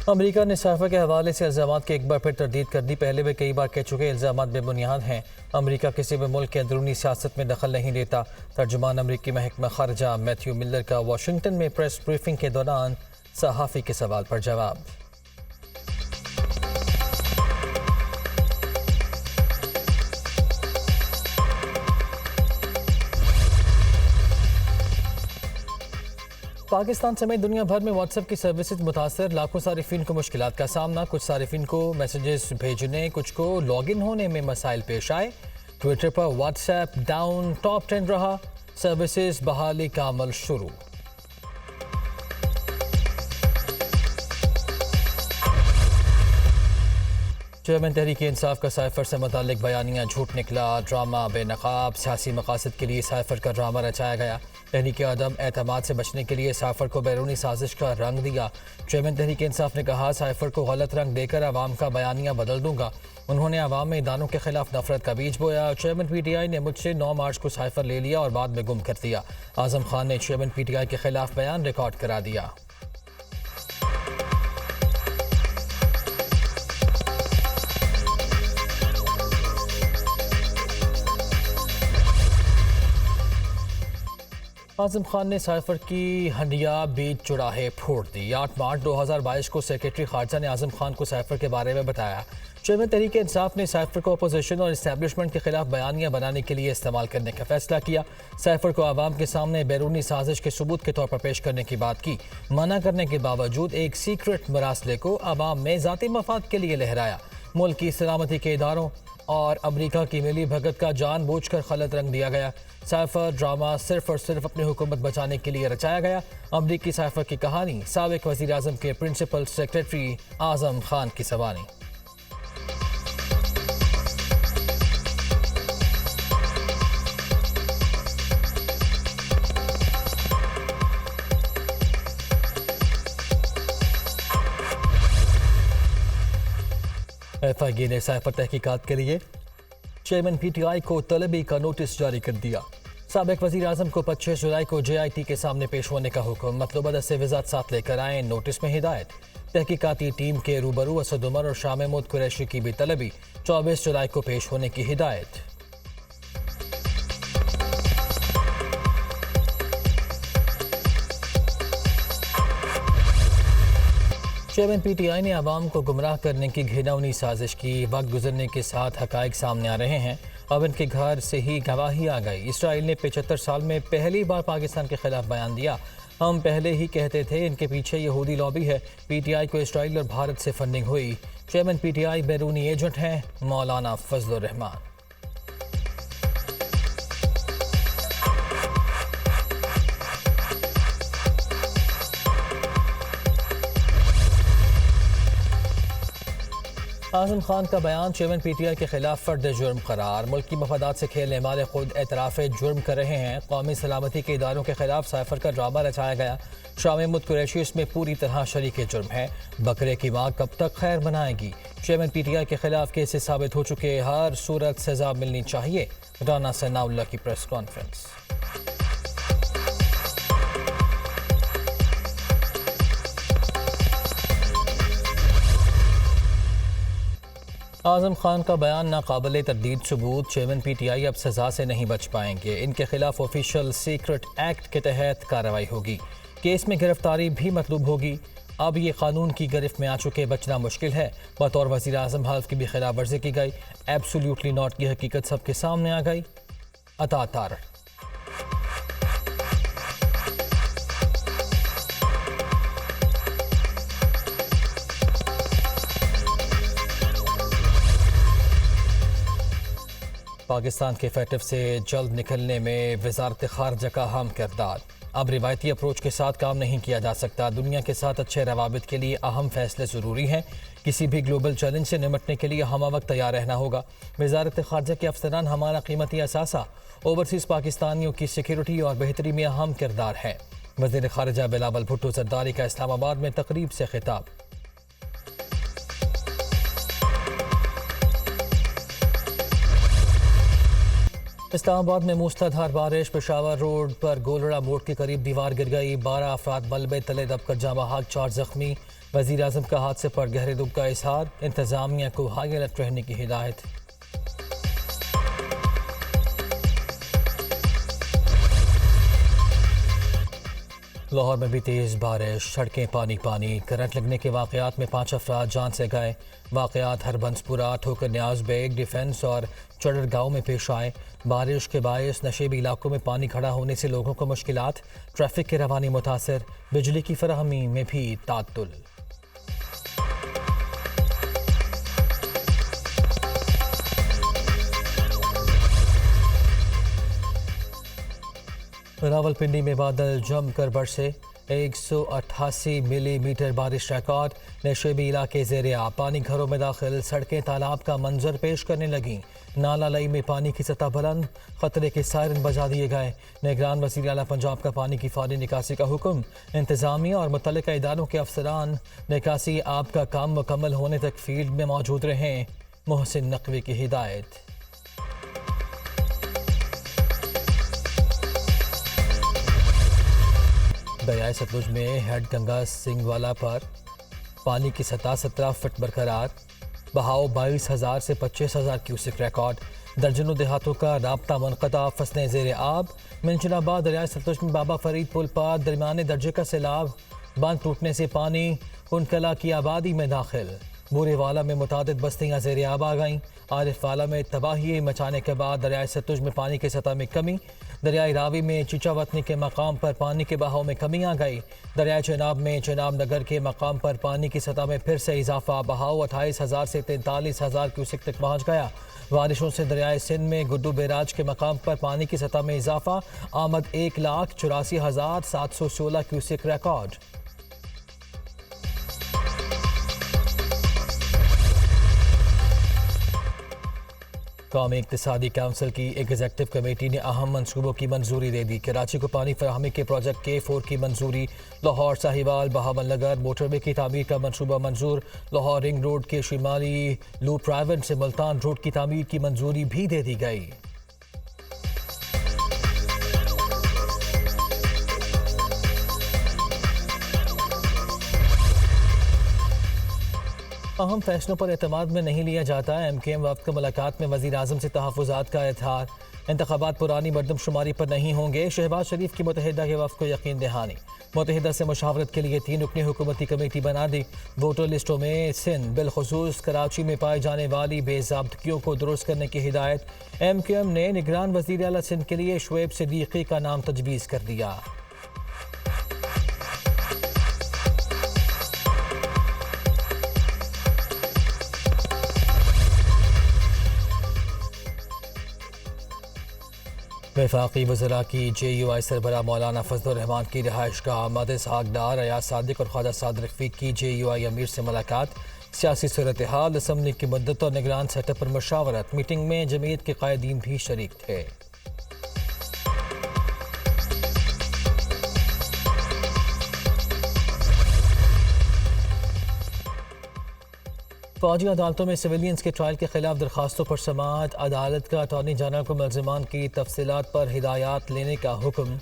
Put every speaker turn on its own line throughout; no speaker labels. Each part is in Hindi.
अमेरिका ने साइफर के हवाले से इल्ज़ामात की एक बार फिर तरदीद कर दी। पहले भी कई बार कह चुके इल्ज़ामात बेबुनियाद हैं। अमेरिका किसी भी मुल्क के अंदरूनी सियासत में दखल नहीं देता। तर्जुमान अमेरिकी महकमा खारजा मैथ्यू मिलर का वाशिंगटन में प्रेस ब्रीफिंग के दौरान सहाफ़ी के सवाल पर जवाब। पाकिस्तान समेत दुनिया भर में व्हाट्सएप की सर्विसेज मुतासर, लाखों सारिफिन को मुश्किलात का सामना। कुछ सारिफिन को मैसेजेस भेजने, कुछ को लॉगिन होने में मसाइल पेश आए। ट्विटर पर व्हाट्सएप डाउन टॉप 10 रहा। सर्विसेज बहाली का अमल शुरू। चेयरमैन तहरीक इंसाफ का साइफर से मुतालिक बयानिया झूठ निकला। ड्रामा बेनकाब, सियासी मकासद के लिए साइफर का ड्रामा रचाया गया। तहरीक अदम एतमाद से बचने के लिए साइफर को बैरूनी साजिश का रंग दिया। चेयरमैन तहरीक इंसाफ ने कहा, साइफर को गलत रंग देकर अवाम का बयानिया बदल दूंगा। उन्होंने अवाम में इदारों के खिलाफ नफरत का बीज बोया। चेयरमैन PTI ने मुझसे 9 मार्च को साइफर ले लिया और बाद में गुम कर दिया। आजम खान ने चेयरमैन PTI के खिलाफ बयान रिकॉर्ड करा दिया। आजम खान ने साइफर की हंडिया बीच चुराहे फोड़ दी। 8 मार्च 2022 को सेक्रेटरी खारजा ने आजम खान को साइफर के बारे में बताया। चेयरमैन तहरीक इंसाफ ने साइफर को अपोजिशन और इस्टेब्लिशमेंट के खिलाफ बयानियां बनाने के लिए इस्तेमाल करने का फैसला किया। साइफर को आवाम के सामने बैरूनी साजिश के सबूत के तौर पर पेश करने की बात की। मना करने के बावजूद एक सीक्रेट मरासले को आवाम में ज़ाती मफाद के लिए लहराया। मुल्क की सलामती के इदारों और अमेरिका की मिली भगत का जानबूझकर गलत रंग दिया गया। साइफर ड्रामा सिर्फ और सिर्फ अपनी हुकूमत बचाने के लिए रचाया गया। अमरीकी साइफर की कहानी साबिक वज़ीर आज़म के प्रिंसिपल सेक्रेटरी आज़म खान की ज़बानी। FIA ने साइफर तहकीकात के लिए चेयरमैन PTI को तलबी का नोटिस जारी कर दिया। साबिक वज़ीर आज़म को 25 जुलाई को JIT के सामने पेश होने का हुक्म। मतलूबा दस्तावेज़ात साथ लेकर आए। नोटिस में हिदायत। तहकीकाती टीम के रूबरू असद उमर और शाह महमूद कुरैशी की भी तलबी। 24 जुलाई को पेश होने की हिदायत। चेयरमैन PTI ने आवाम को गुमराह करने की घिनौनी साजिश की। वक्त गुजरने के साथ हकायक सामने आ रहे हैं। अब इनके घर से ही गवाही आ गई। इसराइल ने 75 साल में पहली बार पाकिस्तान के खिलाफ बयान दिया। हम पहले ही कहते थे इनके पीछे यहूदी लॉबी है। PTI को इसराइल और भारत से फंडिंग हुई। चेयरमैन PTI बैरूनी एजेंट हैं मौलाना फजलुर रहमान। आजम खान का बयान चेयरमैन PTI के खिलाफ फर्द जुर्म करार। मुल्क की मफादात से खेलने वाले खुद एतराफ़ जुर्म कर रहे हैं। कौमी सलामती के इदारों के खिलाफ साइफर का ड्रामा रचाया गया। शाह महमूद कुरैशी इसमें पूरी तरह शरीक जुर्म है। बकरे की माँ कब तक खैर बनाएगी। चेयरमैन PTI के खिलाफ केसेस साबित हो चुके, हर सूरत सजा मिलनी चाहिए। राना सनाउल्लाह की प्रेस कॉन्फ्रेंस। आजम खान का बयान नाकाबिले तरदीद सबूत। चेयरमैन PTI अब सजा से नहीं बच पाएंगे। इनके खिलाफ ऑफिशियल सीक्रेट एक्ट के तहत कार्रवाई होगी। केस में गिरफ्तारी भी मतलूब होगी। अब ये कानून की गिरफ्त में आ चुके, बचना मुश्किल है। बतौर वज़ीर आज़म हल्फ की भी खिलाफ वर्जी की गई। एब्सोल्युटली नॉट की हकीकत सबके सामने आ गई। अता तार पाकिस्तान के फैटिव से जल्द निकलने में वज़ारत ख़ारजा का अहम किरदार। अब रिवायती अप्रोच के साथ काम नहीं किया जा सकता। दुनिया के साथ अच्छे रवाबित के लिए अहम फैसले ज़रूरी हैं। किसी भी ग्लोबल चैलेंज से निपटने के लिए हम वक्त तैयार रहना होगा। वज़ारत ख़ारजा के अफसरान हमारा कीमती असासा ओवरसीज़ पाकिस्तानियों की सिक्योरिटी और बेहतरी में अहम किरदार है। वज़ीर ख़ारजा बिलावल भुट्टो ज़रदारी का इस्लामाबाद में तकरीब से खिताब। इस्लामाबाद में मूसलाधार बारिश। पेशावर रोड पर गोलड़ा मोड़ के करीब दीवार गिर गई। 12 अफराद मलबे तले दबकर जाँ बहक, 4 जख्मी। वज़ीर आज़म का हादसे पर गहरे दुख का इजहार, इंतज़ामिया को हाई अलर्ट रहने की हिदायत। लाहौर में भी तेज़ बारिश, सड़कें पानी पानी, करंट लगने के वाक़यात में 5 अफराद जान से गए। वाक़यात हरबंसपुरा, ठोकर न्याज बेग, डिफेंस और चढ़र गाँव में पेश आए। बारिश के बायस नशेबी इलाकों में पानी खड़ा होने से लोगों को मुश्किलात, ट्रैफिक की रवानी मुतासर, बिजली की फराहमी में भी तातुल। रावलपिंडी में बादल जमकर बरसे, 188 मिलीमीटर बारिश रिकॉर्ड। नशेबी इलाके ज़ेरे आब, पानी घरों में दाखिल, सड़कें तालाब का मंजर पेश करने लगीं। नाला लई में पानी की सतह बुलंद, खतरे के सायरन बजा दिए गए। निगरान वज़ीर आला पंजाब का पानी की फौरी निकासी का हुक्म। इंतज़ामिया और मुतल्लिका इदारों के अफसरान निकासी आब का काम मुकम्मल होने तक फील्ड में मौजूद रहें। मोहसिन नकवी की हिदायत। दरियाए सतलुज में हेड गंगा सिंगवाला पर पानी की सतह 17 फुट बरकरार, बहाव 22,000 से 25,000 क्यूसिक रिकॉर्ड। दर्जनों देहातों का राब्ता मुनक़ता, फसलें ज़ेरे आब। मिंशनाबाद दरियाए सतलुज में बाबा फरीद पुल पर दरमियाने दर्जे का सैलाब, बांध टूटने से पानी कुनकला की आबादी में दाखिल। बूरेवाला में मुतादिद बस्तियाँ ज़ेरे आब आ गईं। आरिफवाला में तबाही मचाने के बाद दरियाए सतलुज में पानी की सतह में कमी। दरियाई रावी में चिचावतनी के मकाम पर पानी के बहाव में कमी आ गई। दरियाई चेनाब में चेनाब नगर के मकाम पर पानी की सतह में फिर से इजाफा, बहाव 28,000 से 43,000 क्यूसिक तक पहुँच गया। बारिशों से दरियाए सिंध में गुड्डू बैराज के मकाम पर पानी की सतह में इजाफा, आमद 1,84,716 क्यूसिक रिकॉर्ड। कौमी इक़्तिसादी काउंसिल की एग्जीक्यूटिव कमेटी ने अहम मनसूबों की मंजूरी दे दी। कराची को पानी फराहमी के प्रोजेक्ट K4 की मंजूरी। लाहौर साहिवाल बहावल नगर मोटरवे की तामीर का मनसूबा मंजूर। लाहौर रिंग रोड के शिमाली लूप प्राइवेट से मुल्तान रोड की तामीर की मंजूरी भी दे दी गई। अहम फैसलों पर एतमाद में नहीं लिया जाता। MKM वफ्द का मुलाकात में वज़ीर आज़म से तहफ़्फ़ुज़ात का इज़हार। इंतख़ाबात पुरानी मरदमशुमारी पर नहीं होंगे, शहबाज शरीफ की मुत्तहिदा के वफ्द को यकीन दहानी। मुत्तहिदा से मुशावरत के लिए 3 रुकनी हुकूमती कमेटी बना दी। वोटर लिस्टों में सिंध बिलखुसूस कराची में पाई जाने वाली बेज़ाब्तगियों को दुरुस्त करने की हिदायत। MKM ने निगरान वज़ीर आला सिंध के लिए शुएब सिद्दीकी का नाम तजवीज़ कर दिया। वफाकी वज़रा की JUI सरबराह मौलाना फजलुर रहमान की रिहाइश का अहमद इसहाक डार, अयाज सादिक और ख्वाजा साद रफ़ीक की JUI अमीर से मुलाकात। सियासी सूरत हाल, असम्बली की मुद्दत और निगरान सेटअप पर मशावरत। मीटिंग में जमीयत के कायदीन भी शरीक थे। फौजी अदालतों में सिविलियंस के ट्रायल के खिलाफ दरखास्तों पर समाअत। अदालत का अटॉर्नी जनरल को मुल्ज़िमान की तफसीलात पर हिदायत लेने का हुक्म।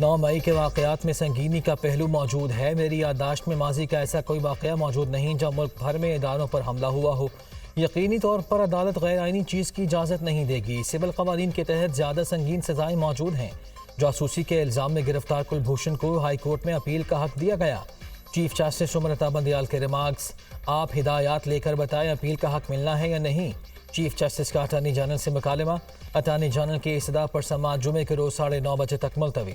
9 मई के वाक़यात में संगीनी का पहलू मौजूद है। मेरी याददाश्त में माजी का ऐसा कोई वाक़या मौजूद नहीं जब मुल्क भर में इदारों पर हमला हुआ हो। यकीनी तौर पर अदालत गैर आइनी चीज़ की इजाज़त नहीं देगी। सिविल क़वानीन के तहत ज़्यादा संगीन सज़ाएँ मौजूद हैं। जासूसी के इल्ज़ाम में गिरफ्तार कुलभूषण को हाई कोर्ट में अपील का हक दिया गया। चीफ जस्टिस उमर अता बंदयाल के रिमार्क्स, आप हिदायत लेकर बताएं अपील का हक मिलना है या नहीं। चीफ जस्टिस का अटार्नी जनरल से मुकालमा। अटार्नी जनरल की इस्तदा पर समाअत जुमे के रोज़ 9:30 बजे तक मुलतवी।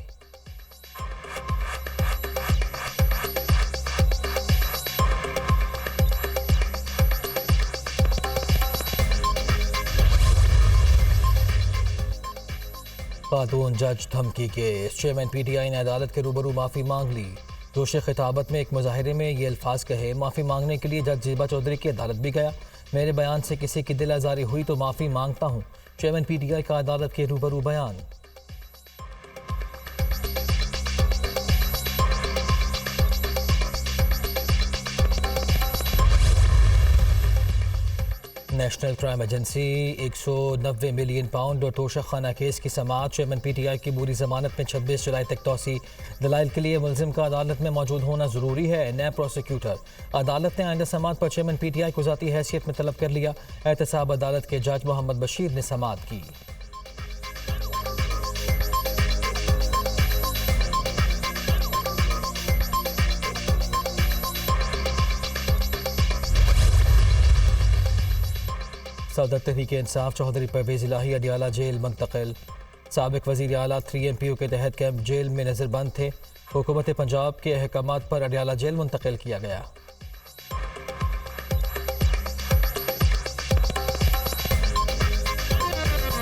खातून जज धमकी केस। चेयरमैन PTI ने अदालत के रूबरू माफ़ी मांग ली। जोश खिताबत में एक मुजाहरे में ये अल्फाज कहे, माफ़ी मांगने के लिए जज ज़ेबा चौधरी की अदालत भी गया। मेरे बयान से किसी की दिल आज़ारी हुई तो माफ़ी मांगता हूँ। चेयरमैन PTI का अदालत के रूबरू बयान। National crime agency 190 million pound और तोशा खाना केस की समाअत। चेयरमैन PTI की पूरी जमानत में 26 जुलाई तक तोसी। दलाइल के लिए मुलजिम का अदालत में मौजूद होना ज़रूरी है। नैब प्रोसिक्यूटर। अदालत ने आइंदा समाअत पर चेयरमैन PTI को ज़ाती हैसियत में तलब कर लिया। एहतसाब अदालत के जज मोहम्मद बशीर ने समाअत की। सदर तहरीक इंसाफ चौधरी परवेज़ इलाही अडियाला जेल मुंतकिल। साबिक वज़ीर आला 3MPO के तहत कैंप जेल में नज़रबंद थे। हुकूमत पंजाब के अहकामात पर अडियाला जेल मुंतकिल किया गया।